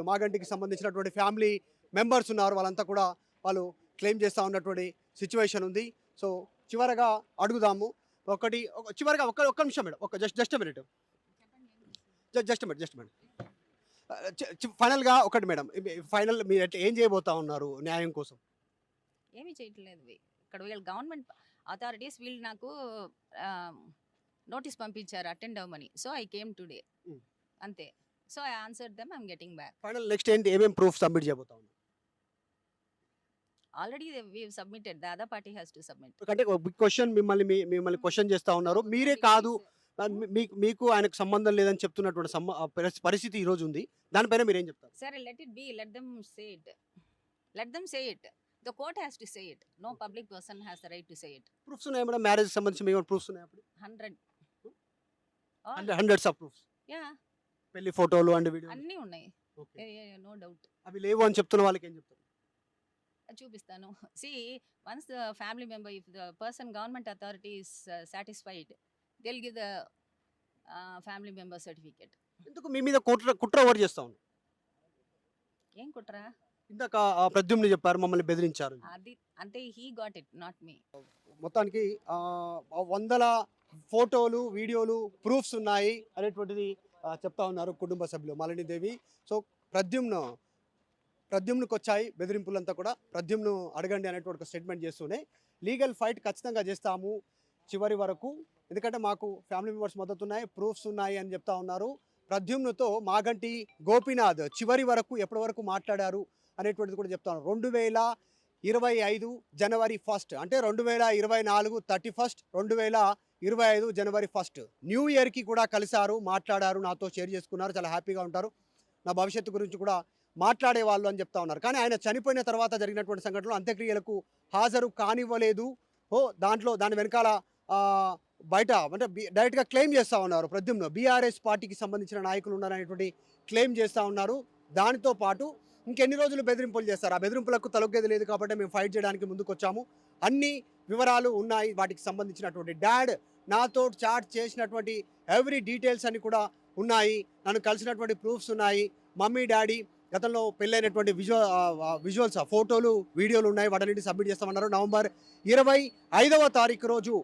మాగంటికి సంబంధించినటువంటి family members ఉన్నారు, వాళ్ళంతా కూడా వాళ్ళు క్లెయిమ్ చేస్తూ ఉన్నటువంటి సిచ్యువేషన్ ఉంది. సో చివరగా అడుగుదాము, చివరగా ఒక్క నిమిషం మేడం, జస్ట్ మినిట్ ఫైనల్గా ఒకటి మేడం, ఫైనల్ మీరు ఏం చేయబోతా ఉన్నారు న్యాయం కోసం? ఏమీ చేయట్లేదు. ఇక్కడ వీళ్ళు గవర్నమెంట్ అథారిటీస్ వీళ్ళు నాకు నోటీస్ పంపించారు అటెండ్ అవ్వమని. సో ఐ కేమ్ టుడే అంతే. So I answered them, I'm getting back. Final next ఏంటి, ఏమేం ప్రూఫ్ సబ్మిట్ చేయబోతా ఉన్నారు? Already we submitted, the other party has to submit. అంటే బిగ్ క్వశ్చన్, మిమ్మల్ని క్వశ్చన్ చేస్తా ఉన్నారు. మీరే కాదు, మీకు ఆయనకు సంబంధం లేదని చెప్తున్నటువంటి పరిస్థితి ఈ రోజు ఉంది. దానిపైన మీరు ఏం చెప్తారు? సరే, let it be, let them say it, let them say it. The court has to say it. No public person has the right to say it. Proofs ఉన్నాయి మేడం, మ్యారేజ్ సంబంధించి మీకు ప్రూఫ్స్ ఉన్నాయి? అప్పుడు 100 ఆఫ్ ప్రూఫ్స్, యా, పెళ్లి ఫోటోలు and video అన్నీ ఉన్నాయి, no doubt. అవి లేవు అని చెప్తున్న వాళ్ళకి ఏం చెప్తారు? చూపిస్తాను. See, once the family member, if the person government authority is satisfied, they will give the family member certificate. ఎందుకు మీ మీద కుట్ర ఓవర్ చేస్తా ఉన్నారు? ఏం కుట్రా? ఇందాక ప్రద్యుమ్ని చెప్పారు, మమ్మల్ని బెదిరించారు. అది అంటే he got it, not me. మొత్తానికి వందల ఫోటోలు, వీడియోలు, ప్రూఫ్స్ ఉన్నాయి అనేటువంటిది చెప్తా ఉన్నారు కుటుంబ సభ్యులు మాలినీదేవి. సో ప్రద్యుమ్నుకు వచ్చాయి బెదిరింపులంతా కూడా. ప్రద్యుమ్ను అడగండి అనేటువంటి ఒక స్టేట్మెంట్ చేస్తూనే లీగల్ ఫైట్ ఖచ్చితంగా చేస్తాము చివరి వరకు, ఎందుకంటే మాకు ఫ్యామిలీ మెంబర్స్ మద్దతు ఉన్నాయి, ప్రూఫ్స్ ఉన్నాయి అని చెప్తా ఉన్నారు. ప్రద్యుమ్నుతో మాగంటి గోపీనాథ్ చివరి వరకు ఎప్పటి వరకు మాట్లాడారు అనేటువంటిది కూడా చెప్తా ఉన్నారు. 2025 జనవరి 1 అంటే 2024 31, 2025 జనవరి 1 న్యూ ఇయర్కి కూడా కలిశారు, మాట్లాడారు, నాతో షేర్ చేసుకున్నారు, చాలా హ్యాపీగా ఉంటారు, నా భవిష్యత్తు గురించి కూడా మాట్లాడేవాళ్ళు అని చెప్తా ఉన్నారు. కానీ ఆయన చనిపోయిన తర్వాత జరిగినటువంటి సంఘటనలో అంత్యక్రియలకు హాజరు కానివ్వలేదు. దాని వెనకాల బయట అంటే డైరెక్ట్గా క్లెయిమ్ చేస్తూ ఉన్నారు ప్రద్యుమ్ను. బీఆర్ఎస్ పార్టీకి సంబంధించిన నాయకులు ఉన్నారనేటువంటి క్లెయిమ్ చేస్తూ ఉన్నారు. దానితో పాటు ఇంకెన్ని రోజులు బెదిరింపులు చేస్తారు, ఆ బెదిరింపులకు తలొగ్గేది లేదు కాబట్టి మేము ఫైట్ చేయడానికి ముందుకు వచ్చాము, అన్ని వివరాలు ఉన్నాయి, వాటికి సంబంధించినటువంటి డాడ్ నాతో చాట్ చేసినటువంటి ఎవ్రీ డీటెయిల్స్ అన్ని కూడా ఉన్నాయి, నన్ను కలిసినటువంటి ప్రూఫ్స్ ఉన్నాయి, మమ్మీ డాడీ గతంలో పెళ్ళైనటువంటి విజువల్స్ ఫోటోలు వీడియోలు ఉన్నాయి, వాటన్నిటి సబ్మిట్ చేస్తామన్నారు. నవంబర్ 25వ తారీఖు రోజు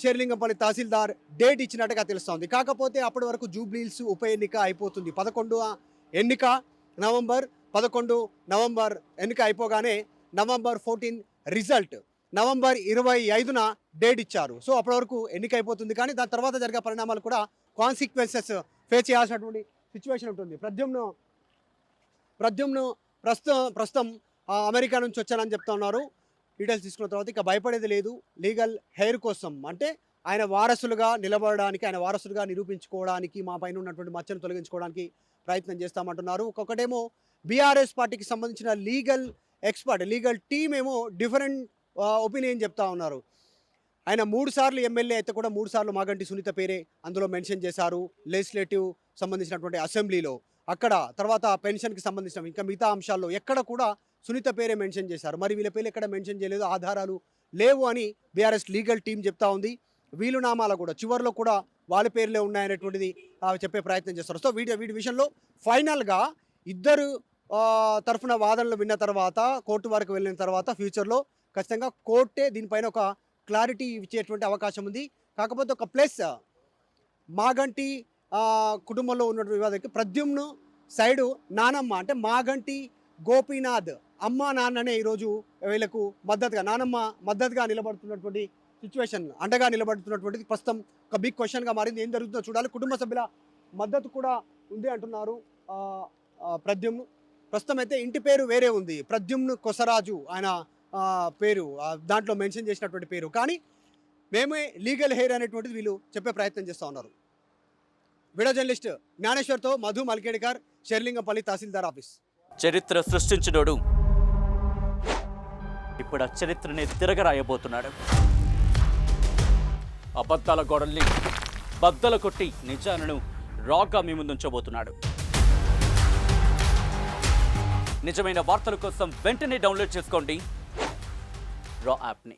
షేర్లింగంపల్లి తహసీల్దార్ డేట్ ఇచ్చినట్టుగా తెలుస్తోంది. కాకపోతే అప్పటి వరకు జూబ్లీహిల్స్ ఉప ఎన్నిక అయిపోతుంది. 11వ ఎన్నిక నవంబర్, 11 నవంబర్ ఎన్నిక అయిపోగానే నవంబర్ 14 రిజల్ట్, నవంబర్ 25న డేట్ ఇచ్చారు. సో అప్పటి వరకు ఎన్నిక అయిపోతుంది. కానీ దాని తర్వాత జరిగే పరిణామాలు కూడా కాన్సిక్వెన్సెస్ ఫేస్ చేయాల్సినటువంటి సిచ్యువేషన్ ఉంటుంది. ప్రద్యుమ్ను ప్రస్తుతం అమెరికా నుంచి వచ్చానని చెప్తా ఉన్నారు. డీటెయిల్స్ తీసుకున్న తర్వాత ఇక భయపడేది లేదు, లీగల్ హెయిర్ కోసం అంటే ఆయన వారసులుగా నిలబడడానికి, ఆయన వారసులుగా నిరూపించుకోవడానికి, మా పైన ఉన్నటువంటి మచ్చను తొలగించుకోవడానికి ప్రయత్నం చేస్తామంటున్నారు. ఒక్కొక్కటేమో బీఆర్ఎస్ పార్టీకి సంబంధించిన లీగల్ ఎక్స్పర్ట్, లీగల్ టీమ్ ఏమో డిఫరెంట్ ఒపీనియన్ చెప్తా ఉన్నారు. ఆయన 3 సార్లు ఎమ్మెల్యే అయితే కూడా 3 సార్లు మాగంటి సునీత పేరే అందులో మెన్షన్ చేశారు, లెజిస్లేటివ్ సంబంధించినటువంటి అసెంబ్లీలో. అక్కడ తర్వాత పెన్షన్కి సంబంధించిన ఇంకా మిగతా అంశాల్లో ఎక్కడ కూడా సునీత పేరే మెన్షన్ చేశారు. మరి వీళ్ళ పేరు ఎక్కడ మెన్షన్ చేయలేదు, ఆధారాలు లేవు అని బీఆర్ఎస్ లీగల్ టీం చెప్తా ఉంది. వీలునామాలు కూడా చివరిలో కూడా వాళ్ళ పేర్లే ఉన్నాయనేటువంటిది చెప్పే ప్రయత్నం చేస్తారు. సో వీటి విషయంలో ఫైనల్గా ఇద్దరు తరఫున వాదనలు విన్న తర్వాత, కోర్టు వరకు వెళ్ళిన తర్వాత ఫ్యూచర్లో ఖచ్చితంగా కోర్టే దీనిపైన ఒక క్లారిటీ ఇచ్చేటువంటి అవకాశం ఉంది. కాకపోతే ఒక ప్లస్, మాగంటి కుటుంబంలో ఉన్నటువంటి వివాదానికి ప్రద్యుమ్ను సైడు నానమ్మ అంటే మాగంటి గోపీనాథ్ అమ్మ నాన్ననే ఈరోజు వీళ్ళకు మద్దతుగా, నానమ్మ మద్దతుగా నిలబడుతున్నటువంటి సిచ్యువేషన్, అండగా నిలబడుతున్నటువంటిది ప్రస్తుతం ఒక బిగ్ క్వశ్చన్గా మారింది. ఏం జరుగుతుందో చూడాలి. కుటుంబ సభ్యుల మద్దతు కూడా ఉంది అంటున్నారు ప్రద్యుమ్ను. ప్రస్తుతం అయితే ఇంటి పేరు వేరే ఉంది, ప్రద్యుమ్ను కొసరాజు ఆయన పేరు దాంట్లో మెన్షన్ చేసినటువంటి పేరు, కానీ మేమే లీగల్ హెయిర్ అనేటువంటిది వీళ్ళు చెప్పే ప్రయత్నం చేస్తూ ఉన్నారు. వీడియో జర్నలిస్ట్ జ్ఞానేశ్వర్తో మధు మల్కేడ్కర్, షేర్లింగంపల్లి తహసీల్దార్ ఆఫీస్. చరిత్ర సృష్టించినోడు ఇప్పుడు ఆ చరిత్రని తిరగరాయబోతున్నాడు. అబద్ధాల గోడల్ని బద్దలు కొట్టి నిజాలను రాగా మీ ముందుంచబోతున్నాడు. నిజమైన వార్తల కోసం వెంటనే డౌన్లోడ్ చేసుకోండి రా యాప్ని.